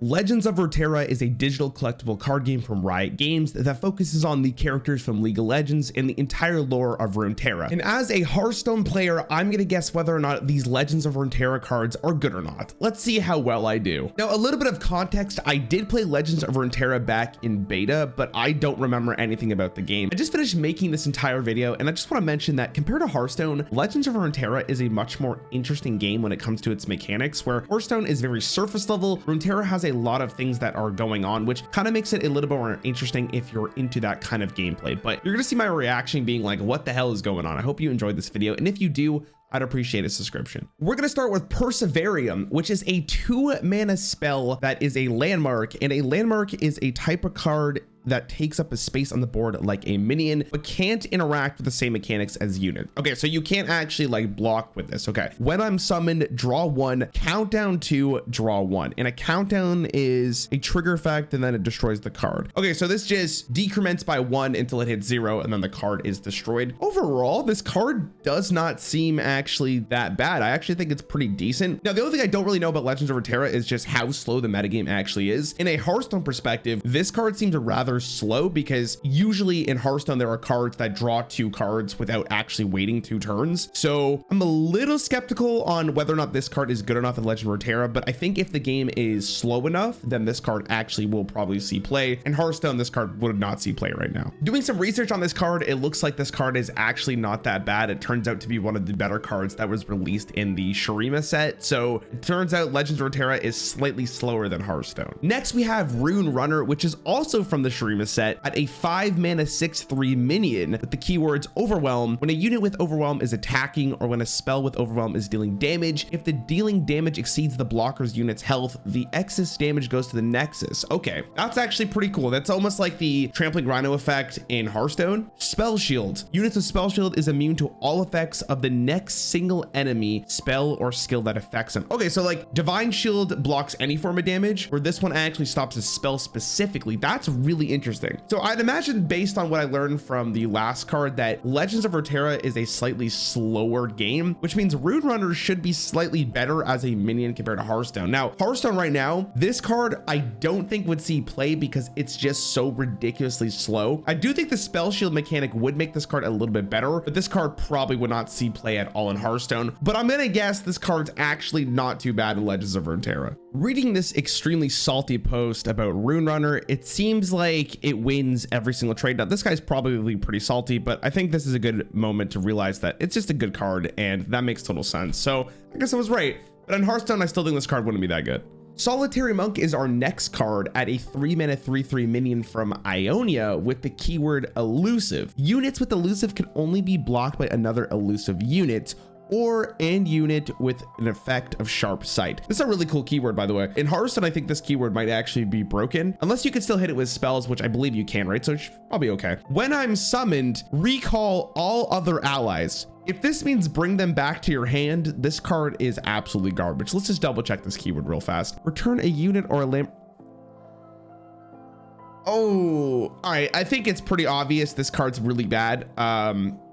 Legends of Runeterra is a digital collectible card game from Riot Games that focuses on the characters from League of Legends and the entire lore of Runeterra. And as a Hearthstone player, I'm gonna guess whether or not these Legends of Runeterra cards are good or not. Let's see how well I do. Now, a little bit of context, I did play Legends of Runeterra back in beta, but I don't remember anything about the game. I just finished making this entire video, and I just want to mention that compared to Hearthstone, Legends of Runeterra is a much more interesting game when it comes to its mechanics, where Hearthstone is very surface level. Runeterra has a lot of things that are going on, which kind of makes it a little bit more interesting if you're into that kind of gameplay. But you're gonna see my reaction being like, what the hell is going on? I hope you enjoyed this video, and if you do, I'd appreciate a subscription. We're gonna start with Perseverium, which is a 2-mana spell that is a landmark, and a landmark is a type of card that takes up a space on the board like a minion, but can't interact with the same mechanics as unit. Okay, so you can't actually like block with this. Okay, when I'm summoned, draw 1, countdown 2, draw 1, and a countdown is a trigger effect, and then it destroys the card. Okay, so this just decrements by 1 until it hits 0, and then the card is destroyed. Overall, this card does not seem actually that bad. I actually think it's pretty decent. Now, the only thing I don't really know about Legends of Runeterra is just how slow the metagame actually is. In a Hearthstone perspective, this card seems rather slow, because usually in Hearthstone there are cards that draw 2 cards without actually waiting 2 turns. So I'm a little skeptical on whether or not this card is good enough in Legend of Runeterra, but I think if the game is slow enough, then this card actually will probably see play. In Hearthstone, this card would not see play right now. Doing some research on this card, it looks like this card is actually not that bad. It turns out to be one of the better cards that was released in the Shurima set. So it turns out Legends of Runeterra is slightly slower than Hearthstone. Next, we have Runerunner, which is also from the Shurima set, at a 5-mana 6/3 minion with the keywords Overwhelm. When a unit with Overwhelm is attacking, or when a spell with Overwhelm is dealing damage, if the dealing damage exceeds the blocker's unit's health, the excess damage goes to the Nexus. Okay, that's actually pretty cool. That's almost like the Trampling Rhino effect in Hearthstone. Spell Shield. Units with Spell Shield is immune to all effects of the next single enemy, spell, or skill that affects them. Okay, so like Divine Shield blocks any form of damage, where this one actually stops a spell specifically. That's really interesting. So I'd imagine, based on what I learned from the last card, that Legends of Runeterra is a slightly slower game, which means Runerunner should be slightly better as a minion compared to Hearthstone. Now, Hearthstone right now, this card I don't think would see play because it's just so ridiculously slow. I do think the Spell Shield mechanic would make this card a little bit better, but this card probably would not see play at all in Hearthstone. But I'm gonna guess this card's actually not too bad in Legends of Runeterra. Reading this extremely salty post about Runerunner, it seems like it wins every single trade. Now, this guy's probably pretty salty, but I think this is a good moment to realize that it's just a good card, and that makes total sense. So I guess I was right. But in Hearthstone, I still think this card wouldn't be that good. Solitary Monk is our next card at a 3-mana 3/3 minion from Ionia with the keyword Elusive. Units with Elusive can only be blocked by another elusive unit, or an unit with an effect of Sharp Sight. This is a really cool keyword, by the way. In Hearthstone, I think this keyword might actually be broken, unless you can still hit it with spells, which I believe you can, right? So it's probably okay. When I'm summoned, recall all other allies. If this means bring them back to your hand, this card is absolutely garbage. Let's just double check this keyword real fast. Return a unit or a lamp. Oh, all right. I think it's pretty obvious this card's really bad.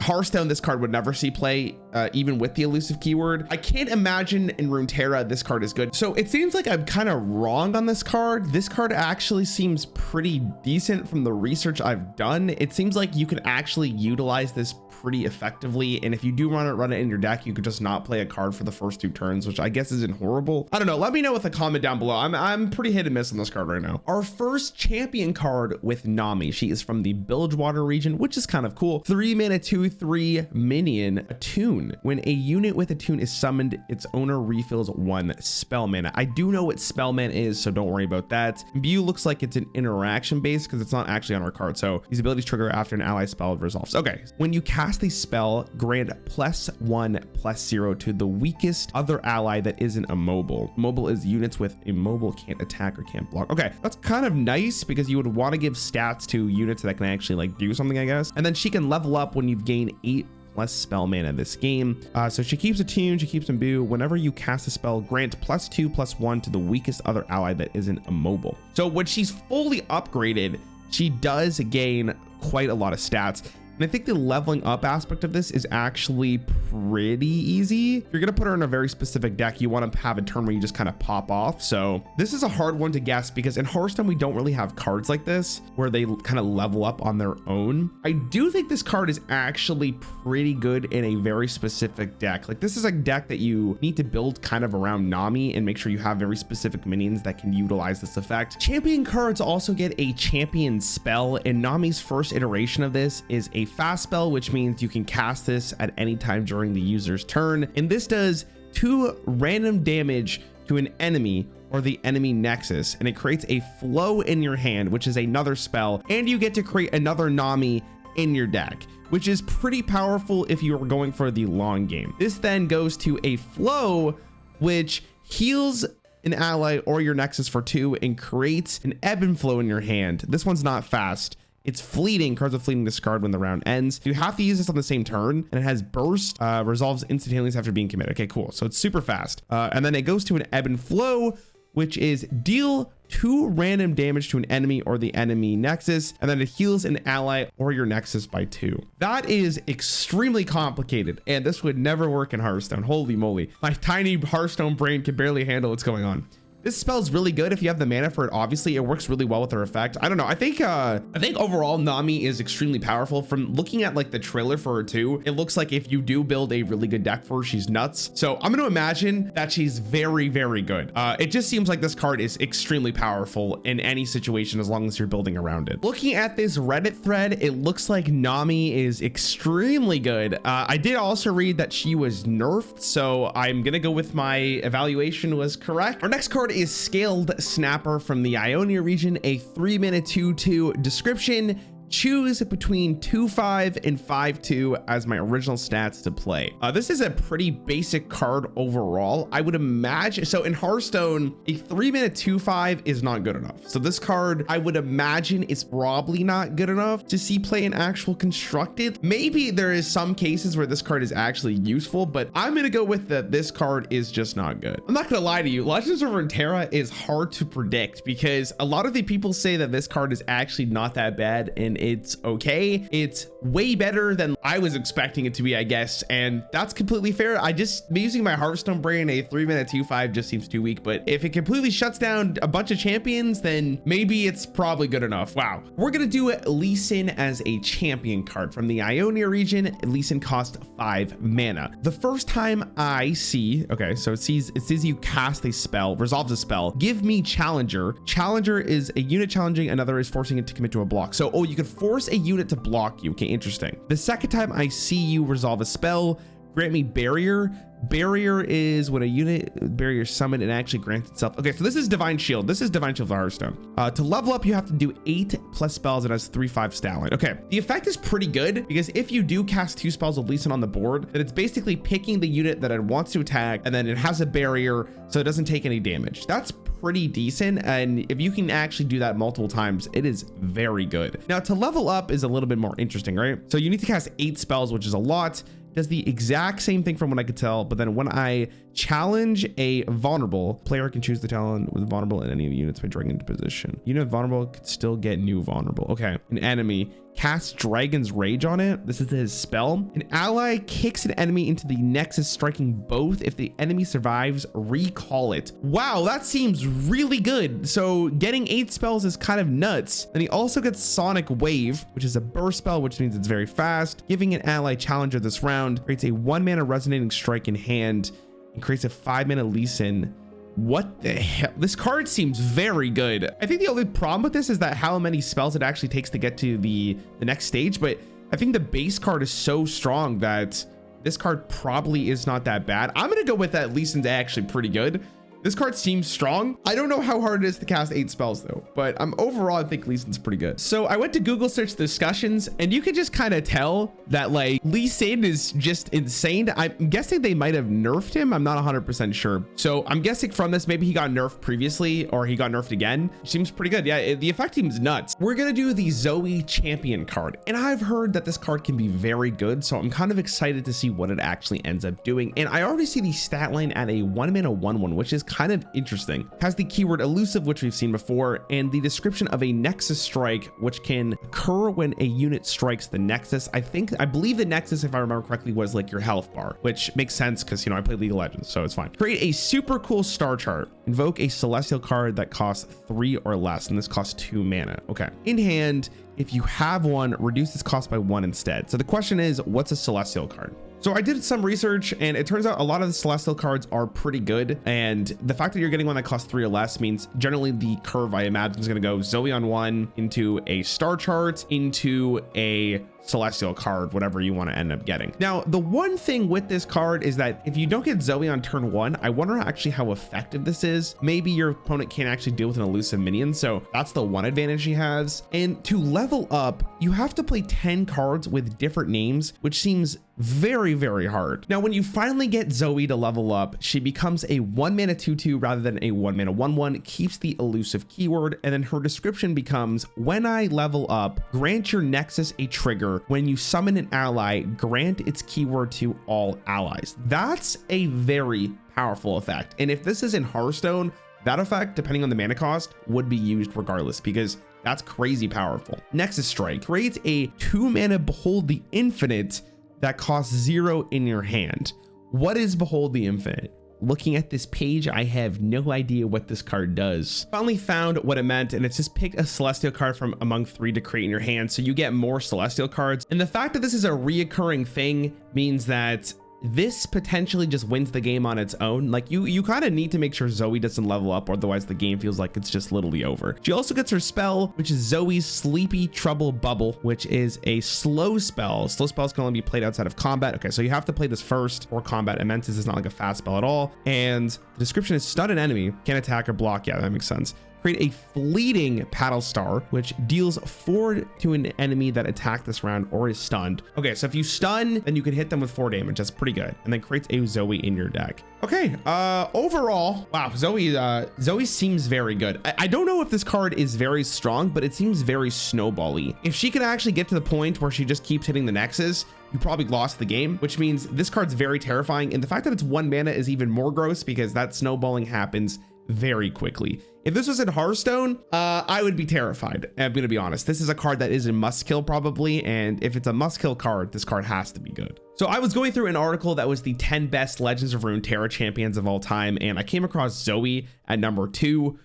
Hearthstone, this card would never see play, even with the elusive keyword. I can't imagine in Runeterra this card is good. So it seems like I'm kind of wrong on this card. This card actually seems pretty decent from the research I've done. It seems like you can actually utilize this pretty effectively, and if you do run it in your deck, you could just not play a card for the first 2 turns, which I guess isn't horrible. I don't know. Let me know with a comment down below. I'm pretty hit and miss on this card right now. Our first champion card with Nami. She is from the Bilgewater region, which is kind of cool. 3-mana 2/3 minion, Attune. When a unit with Attune is summoned, its owner refills 1 spell mana. I do know what spell mana is, so don't worry about that. Imbue looks like it's an interaction base because it's not actually on our card, so these abilities trigger after an ally spell resolves. Okay, when you cast a spell, grant +1/+0 to the weakest other ally that isn't immobile. Immobile is units with immobile can't attack or can't block. Okay, that's kind of nice because you would want to give stats to units that can actually like do something, I guess. And then she can level up when you've gained 8 plus spell mana this game. So she keeps Attune, she keeps Imbue. Whenever you cast a spell, grant +2/+1 to the weakest other ally that isn't immobile. So when she's fully upgraded, she does gain quite a lot of stats. And I think the leveling up aspect of this is actually pretty easy. If you're gonna put her in a very specific deck, you want to have a turn where you just kind of pop off. So this is a hard one to guess because in Hearthstone, we don't really have cards like this where they kind of level up on their own. I do think this card is actually pretty good in a very specific deck. Like this is a deck that you need to build kind of around Nami and make sure you have very specific minions that can utilize this effect. Champion cards also get a champion spell, and Nami's first iteration of this is a fast spell, which means you can cast this at any time during the user's turn. And this does 2 random damage to an enemy or the enemy nexus, and it creates a flow in your hand, which is another spell, and you get to create another Nami in your deck, which is pretty powerful if you are going for the long game. This then goes to a flow, which heals an ally or your nexus for 2 and creates an ebb and flow in your hand. This one's not fast. It's fleeting. Cards with fleeting discard when the round ends. You have to use this on the same turn, and it has burst, resolves instantaneously after being committed. Okay, cool. So it's super fast. And then it goes to an ebb and flow, which is deal 2 random damage to an enemy or the enemy nexus, and then it heals an ally or your nexus by 2. That is extremely complicated, and this would never work in Hearthstone. Holy moly. My tiny Hearthstone brain can barely handle what's going on. This spell is really good if you have the mana for it. Obviously, it works really well with her effect. I don't know. I think overall Nami is extremely powerful. From looking at like the trailer for her too, it looks like if you do build a really good deck for her, she's nuts. So I'm going to imagine that she's very, very good. It just seems like this card is extremely powerful in any situation as long as you're building around it. Looking at this Reddit thread, it looks like Nami is extremely good. I did also read that she was nerfed, so I'm going to go with my evaluation was correct. Our next card is Scaled Snapper from the Ionia region, a 3-mana 2/2 description. Choose between 2/5 and 5/2 as my original stats to play. This is a pretty basic card overall. I would imagine, so in Hearthstone, a 3-mana 2/5 is not good enough. So this card, I would imagine, is probably not good enough to see play in actual constructed. Maybe there is some cases where this card is actually useful, but I'm gonna go with that this card is just not good. I'm not gonna lie to you, Legends of Runeterra is hard to predict because a lot of the people say that this card is actually not that bad, and it's okay. It's way better than I was expecting it to be, I guess, and that's completely fair. I just, using my Hearthstone brain, a 3-mana 2/5 just seems too weak, but if it completely shuts down a bunch of champions, then maybe it's probably good enough. Wow. We're gonna do Lee Sin as a champion card from the Ionia region. Lee Sin costs 5 mana. The first time I see, okay, so it says you cast a spell, resolves a spell, give me Challenger. Challenger is a unit challenging, another is forcing it to commit to a block. So, oh, you could force a unit to block you. Okay, interesting. The second time I see you resolve a spell, grant me Barrier. Barrier is when a unit barrier summoned and actually grants itself. Okay, so this is Divine Shield. This is Divine Shield for Hearthstone. To level up, you have to do 8+ spells. It has 3/5 stat line. Okay, the effect is pretty good because if you do cast 2 spells of Lee Sin on the board, then it's basically picking the unit that it wants to attack, and then it has a barrier, so it doesn't take any damage. That's pretty decent, and if you can actually do that multiple times, it is very good. Now, to level up is a little bit more interesting, right? So you need to cast 8 spells, which is a lot. Does the exact same thing from what I could tell, but then when I challenge a vulnerable, player can choose the talent with vulnerable and any units by dragging into position. Unit vulnerable could still get new vulnerable. Okay, an enemy casts Dragon's Rage on it. This is his spell. An ally kicks an enemy into the nexus, striking both. If the enemy survives, recall it. Wow, that seems really good. So getting 8 spells is kind of nuts. Then he also gets Sonic Wave, which is a burst spell, which means it's very fast. Giving an ally Challenger this round creates a 1-mana resonating strike in hand and creates a 5-mana Lee Sin. What the hell? This card seems very good. I think the only problem with this is that how many spells it actually takes to get to the next stage, but I think the base card is so strong that this card probably is not that bad. I'm gonna go with that Lee Sin's actually pretty good. This card seems strong. I don't know how hard it is to cast 8 spells though, but overall I think Lee Sin's pretty good. So I went to Google search discussions, and you could just kind of tell that like Lee Sin is just insane. I'm guessing they might have nerfed him. I'm not 100% sure. So I'm guessing from this, maybe he got nerfed previously or he got nerfed again. Seems pretty good. Yeah, the effect seems nuts. We're gonna do the Zoe champion card, and I've heard that this card can be very good, so I'm kind of excited to see what it actually ends up doing. And I already see the stat line at a 1-mana 1/1, which is kind of interesting. Has the keyword elusive, which we've seen before, and and the description of a Nexus strike, which can occur when a unit strikes the Nexus. I believe the Nexus, if I remember correctly, was like your health bar, which makes sense because, you know, I play League of Legends, so it's fine. Create a super cool star chart. Invoke a celestial card that costs 3 or less, and this costs 2 mana. Okay. In hand, if you have one, reduce its cost by 1 instead. So the question is, what's a celestial card? So I did some research, and it turns out a lot of the celestial cards are pretty good. And the fact that you're getting one that costs 3 or less means generally the curve, I imagine, is going to go Zoe on 1 into a star chart into a celestial card, whatever you want to end up getting. Now, the one thing with this card is that if you don't get Zoe on turn 1, I wonder actually how effective this is. Maybe your opponent can't actually deal with an elusive minion, so that's the one advantage he has. And to level up, you have to play 10 cards with different names, which seems very, very hard. Now, when you finally get Zoe to level up, she becomes a 1 mana 2/2 rather than a 1 mana 1/1, keeps the elusive keyword, and then her description becomes, when I level up, grant your Nexus a trigger. When you summon an ally, grant its keyword to all allies. That's a very powerful effect. And if this is in Hearthstone, that effect, depending on the mana cost, would be used regardless because that's crazy powerful. Nexus Strike creates a 2 mana Behold the Infinite that costs 0 in your hand. What is Behold the Infinite? Looking at this page, I have no idea what this card does. Finally found what it meant, and it's just pick a celestial card from among 3 to create in your hand, so you get more celestial cards. And the fact that this is a reoccurring thing means that this potentially just wins the game on its own. Like you kind of need to make sure Zoe doesn't level up, or otherwise the game feels like it's just literally over. She also gets her spell, which is Zoe's Sleepy Trouble Bubble, which is a slow spell. Slow spells can only be played outside of combat. Okay, so you have to play this first for combat. Immensis is not like a fast spell at all. And the description is stun an enemy, can't attack or block. Yeah, that makes sense. Create a fleeting Paddle Star, which deals 4 to an enemy that attacked this round or is stunned. Okay, so if you stun, then you can hit them with 4 damage. That's pretty good. And then creates a Zoe in your deck. Okay, overall, wow, Zoe seems very good. I don't know if this card is very strong, but it seems very snowball-y. If she can actually get to the point where she just keeps hitting the Nexus, you probably lost the game, which means this card's very terrifying. And the fact that it's 1 mana is even more gross because that snowballing happens very quickly. If this was in Hearthstone, I would be terrified. I'm gonna be honest. This is a card that is a must kill probably, and if it's a must kill card, this card has to be good. So I was going through an article that was the 10 best Legends of Runeterra champions of all time, and I came across Zoe at number 2.